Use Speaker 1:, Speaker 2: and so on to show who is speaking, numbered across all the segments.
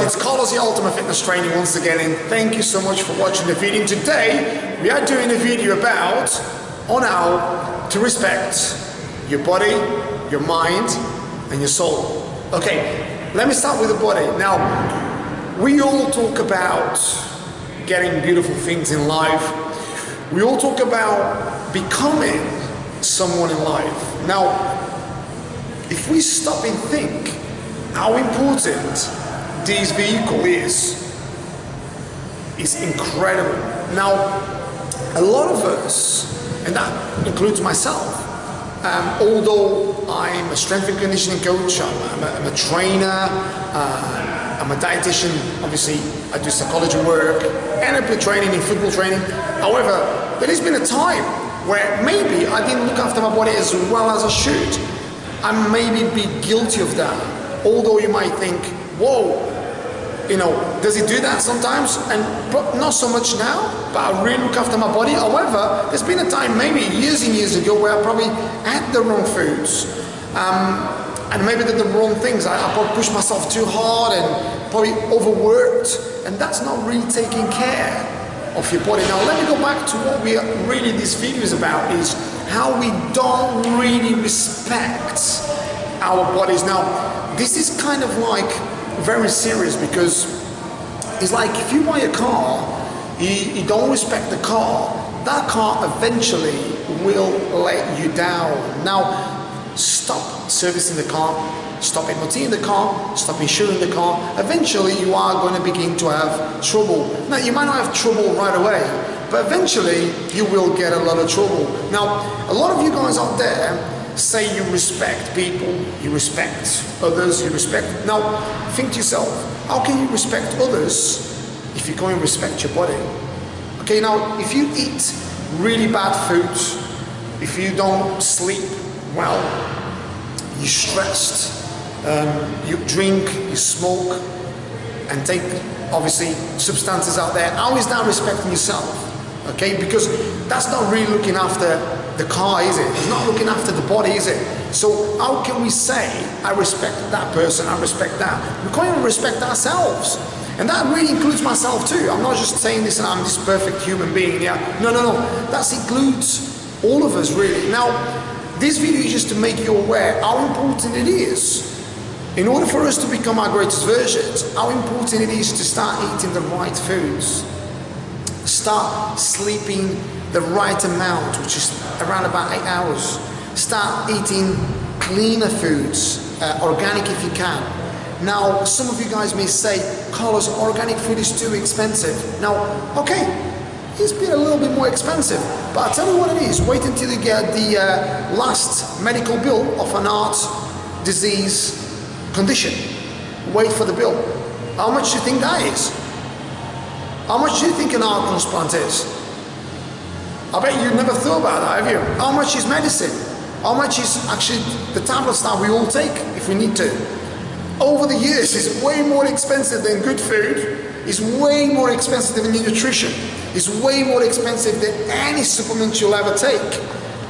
Speaker 1: it's Carlos, the Ultimate Fitness Trainer once again, and thank you so much for watching the video. And today we are doing a video about on how to respect your body, your mind and your soul. Okay, let me start with the body. Now, we all talk about getting beautiful things in life. We all talk about becoming someone in life. Now, if we stop and think how important this vehicle is incredible. Now, a lot of us, and that includes myself, although I'm a strength and conditioning coach, I'm a trainer, I'm a dietitian, obviously I do psychology work, and I play training in football training. However, there has been a time where maybe I didn't look after my body as well as I should. I maybe be guilty of that. Although you might think, whoa, does he do that sometimes? And not so much now, but I really look after my body. However, there's been a time maybe years and years ago where I probably had the wrong foods. And maybe did the wrong things. I probably pushed myself too hard and probably overworked. And that's not really taking care of your body. Now, let me go back to what really this video is about, is how we don't really respect our bodies. Now, this is kind of like very serious, because it's like if you buy a car, you don't respect the car, that car eventually will let you down. Now, stop servicing the car, stop MOTing the car, stop insuring the car. Eventually you are going to begin to have trouble. Now, you might not have trouble right away, but eventually you will get a lot of trouble. Now, a lot of you guys out there say you respect people, you respect others, you respect. Now, think to yourself, how can you respect others if you can't respect your body? Okay, now, if you eat really bad foods, if you don't sleep well, you're stressed, you drink, you smoke, and take, obviously, substances out there, how is that respecting yourself? Okay, because that's not really looking after the car, is it? It's not looking after the body, is it? So how can we say, I respect that person, I respect that? We can't even respect ourselves. And that really includes myself too. I'm not just saying this and I'm this perfect human being, yeah? No. That includes all of us, really. Now, this video is just to make you aware how important it is, in order for us to become our greatest versions, how important it is to start eating the right foods. Start sleeping the right amount, which is around about 8 hours. Start eating cleaner foods, organic if you can. Now, some of you guys may say, Carlos, organic food is too expensive. Now, okay, it's been a little bit more expensive, but I'll tell you what it is. Wait until you get the last medical bill of an heart disease condition. Wait for the bill. How much do you think that is? How much do you think an heart transplant is? I bet you never thought about that, have you? How much is medicine? How much is actually the tablets that we all take if we need to? Over the years, it's way more expensive than good food. It's way more expensive than nutrition. It's way more expensive than any supplement you'll ever take.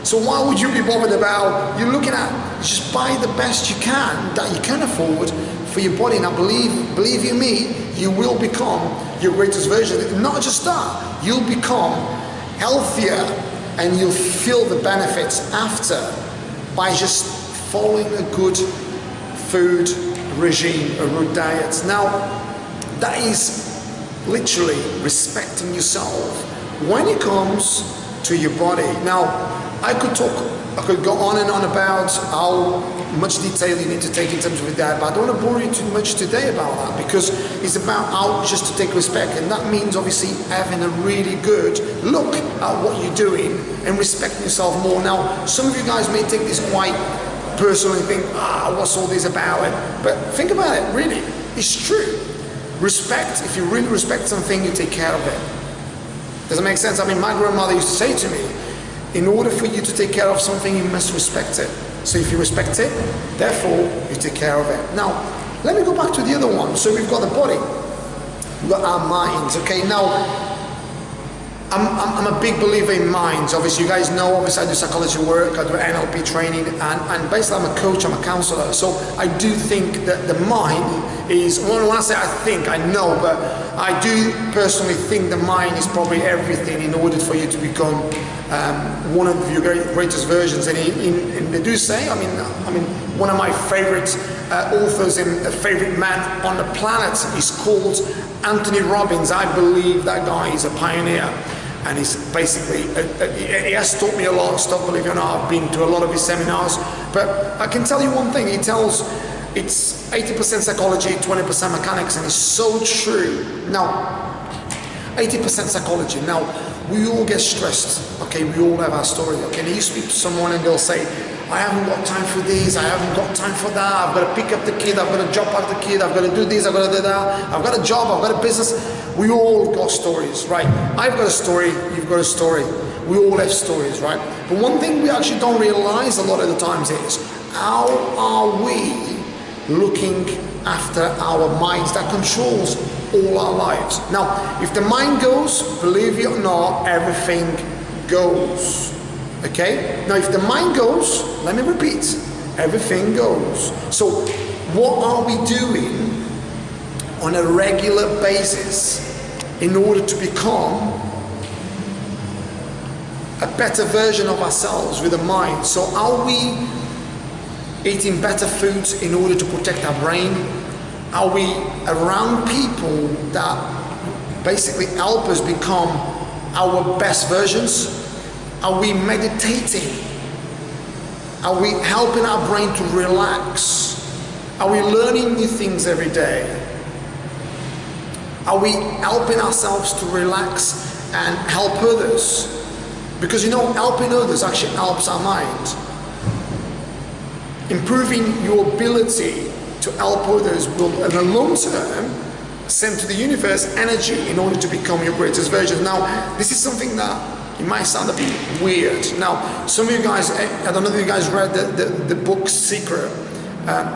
Speaker 1: So why would you be bothered about, you're looking at, just buy the best you can, that you can afford for your body. Now, believe you me, you will become your greatest version. Not just that, you'll become healthier and you'll feel the benefits after by just following a good food regime, a good diet. Now, that is literally respecting yourself when it comes to your body. Now, I could go on and on about how much detail you need to take in terms of your diet, but I don't want to bore you too much today about that, because it's about how just to take respect, and that means obviously having a really good look at what you're doing and respecting yourself more. Now, some of you guys may take this quite personal and think, what's all this about? But think about it, really, it's true. Respect, if you really respect something, you take care of it. Does it make sense? I mean, my grandmother used to say to me, in order for you to take care of something, you must respect it. So if you respect it, therefore you take care of it. Now, let me go back to the other one. So we've got the body, we've got our minds. Okay, now, I'm a big believer in minds. Obviously, you guys know, obviously I do psychology work, I do NLP training, and basically I'm a coach, I'm a counselor. So I do think that the mind is, when I say I think, I know, but I do personally think the mind is probably everything in order for you to become one of your greatest versions. And they do say, I mean, one of my favorite authors and a favorite man on the planet is called Anthony Robbins. I believe that guy is a pioneer. And he's basically, he has taught me a lot of stuff, believe it or not. I've been to a lot of his seminars. But I can tell you one thing, he tells it's 80% psychology, 20% mechanics, and it's so true. Now, 80% psychology. Now, we all get stressed, okay? We all have our story, okay? And you speak to someone and they'll say, I haven't got time for this, I haven't got time for that, I've got to pick up the kid, I've got to drop off the kid, I've got to do this, I've got to do that, I've got a job, I've got a business. We all got stories, right? I've got a story, you've got a story. We all have stories, right? But one thing we actually don't realize a lot of the times is, how are we looking after our minds that controls all our lives? Now, if the mind goes, believe it or not, everything goes. Okay? Now, if the mind goes, let me repeat, everything goes. So, what are we doing on a regular basis in order to become a better version of ourselves with the mind? So, are we eating better foods in order to protect our brain? Are we around people that basically help us become our best versions? Are we meditating? Are we helping our brain to relax? Are we learning new things every day? Are we helping ourselves to relax and help others? Because you know, helping others actually helps our mind. Improving your ability to help others will, in the long term, send to the universe energy in order to become your greatest version. Now, this is something that it might sound a bit weird. Now, some of you guys, I don't know if you guys read the book Secret.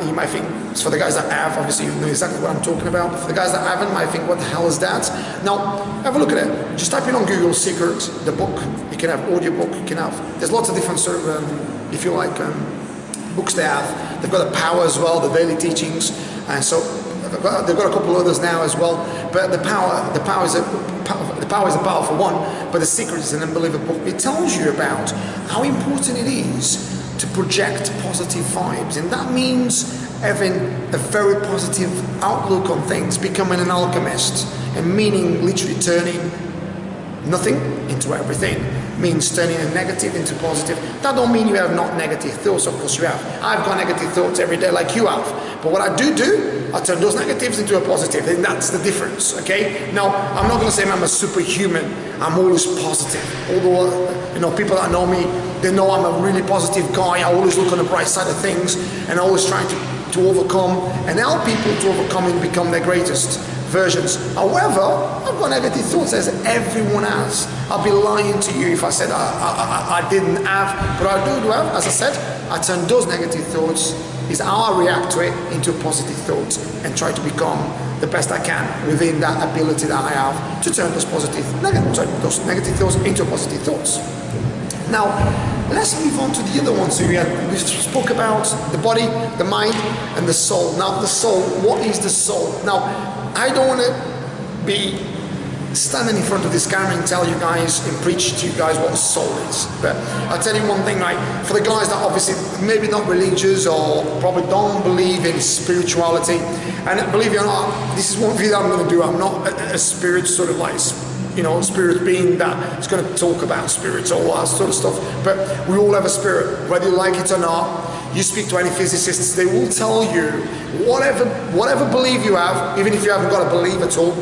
Speaker 1: You might think, it's for the guys that have, obviously you know exactly what I'm talking about. For the guys that haven't, might think, what the hell is that? Now, have a look at it. Just type in on Google Secret, the book. You can have audiobook, you can have, there's lots of different sort of, if you like, books they have. They've got The Power as well, the daily teachings. And so, they've got a couple others now as well. But the power is a powerful one, but The Secret is an unbelievable book. It tells you about how important it is to project positive vibes, and that means having a very positive outlook on things, becoming an alchemist, and meaning literally turning nothing into everything. Means turning a negative into positive. That don't mean you have not negative thoughts, of course you have. I've got negative thoughts every day like you have. But what I do, I turn those negatives into a positive, and that's the difference, okay? Now, I'm not gonna say I'm a superhuman. I'm always positive. Although, you know, people that know me, they know I'm a really positive guy. I always look on the bright side of things, and I always try to overcome and help people to overcome and become their greatest versions. However, I've got negative thoughts, as everyone has. I'll be lying to you if I said I didn't have, but I do have. As I said, I turn those negative thoughts, is how I react to it, into positive thoughts, and try to become the best I can within that ability that I have to turn those those negative thoughts into positive thoughts. Now, let's move on to the other one. So we spoke about the body, the mind, and the soul. Now, the soul, what is the soul? Now, I don't want to be standing in front of this camera and tell you guys and preach to you guys what soul is. But I'll tell you one thing, like, for the guys that obviously maybe not religious or probably don't believe in spirituality, and believe it or not, this is one video I'm going to do. I'm not a spirit sort of like, you know, spirit being that is going to talk about spirits or all that sort of stuff. But we all have a spirit, whether you like it or not. You speak to any physicists, they will tell you whatever belief you have, even if you haven't got a belief at all,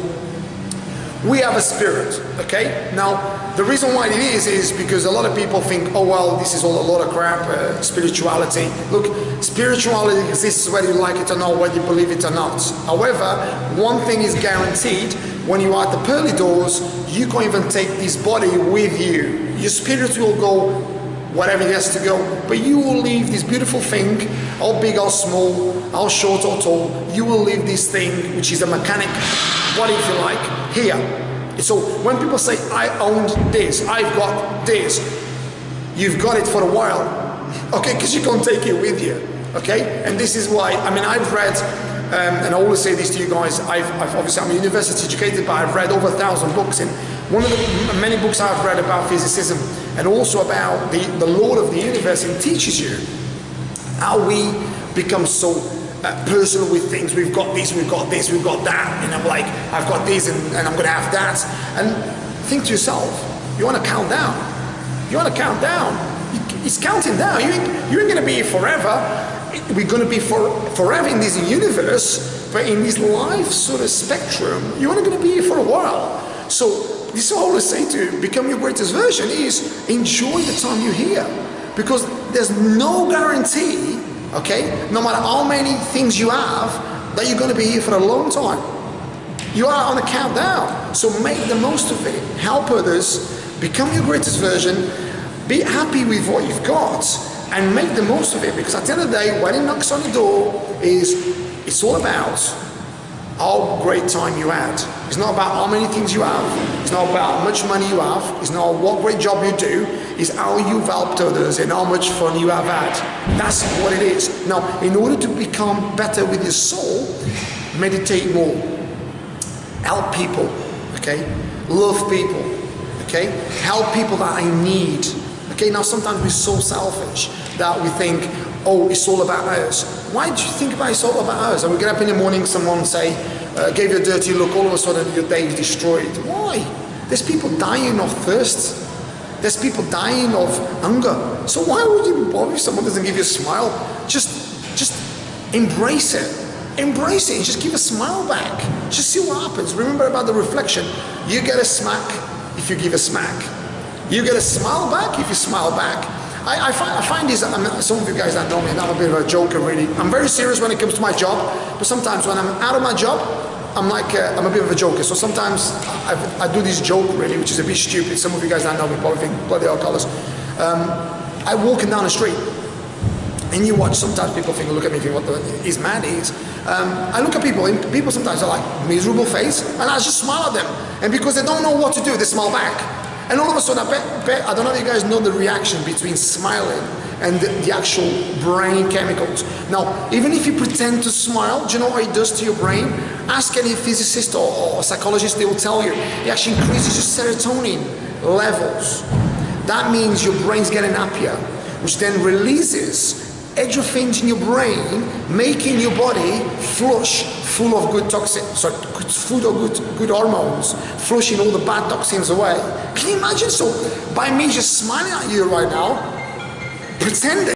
Speaker 1: we have a spirit, okay? Now, the reason why it is because a lot of people think, oh well, this is all a lot of crap, spirituality. Look, spirituality exists whether you like it or not, whether you believe it or not. However, one thing is guaranteed, when you are at the pearly doors, you can't even take this body with you. Your spirit will go whatever it has to go, but you will leave this beautiful thing, how big or small, how short or tall, you will leave this thing, which is a mechanic body, if you like, here. So when people say, I owned this, I've got this, you've got it for a while, okay, because you can't take it with you, okay? And this is why, I mean, I've read, and I always say this to you guys, I've obviously, I'm university educated, but I've read over 1,000 books, and one of the many books I've read about physicism, and also about the Lord of the universe, and teaches you how we become so personal with things. We've got this, we've got this, we've got that, and I'm like, I've got this, and I'm gonna have that. And think to yourself, you wanna count down. You wanna count down. It's counting down. You ain't gonna be here forever. We're gonna be forever in this universe, but in this life sort of spectrum, you're only gonna be here for a while. So this is what I always say to you, become your greatest version is enjoy the time you're here. Because there's no guarantee, okay, no matter how many things you have, that you're going to be here for a long time. You are on a countdown, so make the most of it. Help others, become your greatest version, be happy with what you've got, and make the most of it. Because at the end of the day, when it knocks on the door, it's all about how great time you had. It's not about how many things you have. It's not about how much money you have. It's not what great job you do. It's how you've helped others and how much fun you have had. That's what it is. Now, in order to become better with your soul, meditate more. Help people, okay? Love people, okay? Help people that I need. Okay, now sometimes we're so selfish that we think, oh, it's all about us. Why do you think about it's all about us? And we get up in the morning, someone say, gave you a dirty look, all of a sudden your day is destroyed. Why? There's people dying of thirst. There's people dying of hunger. So why would you be bothered if someone doesn't give you a smile? Just embrace it. Embrace it and just give a smile back. Just see what happens. Remember about the reflection. You get a smack if you give a smack. You get a smile back if you smile back. I find this, some of you guys that know me, and I'm a bit of a joker really. I'm very serious when it comes to my job, but sometimes when I'm out of my job, I'm a bit of a joker. So sometimes I do this joke really, which is a bit stupid. Some of you guys that know me probably think, bloody hell colours. I'm walking down the street, and you watch, sometimes people think, look at me, think what he's mad is. I look at people, and people sometimes are like miserable face, and I just smile at them. And because they don't know what to do, they smile back. And all of a sudden, I don't know if you guys know the reaction between smiling and the actual brain chemicals. Now, even if you pretend to smile, do you know what it does to your brain? Ask any physicist or psychologist, they will tell you. It actually increases your serotonin levels. That means your brain's getting happier, which then releases endorphins in your brain, making your body flush full of good toxins, full of good hormones, flushing all the bad toxins away. Can you imagine? So by me just smiling at you right now, pretending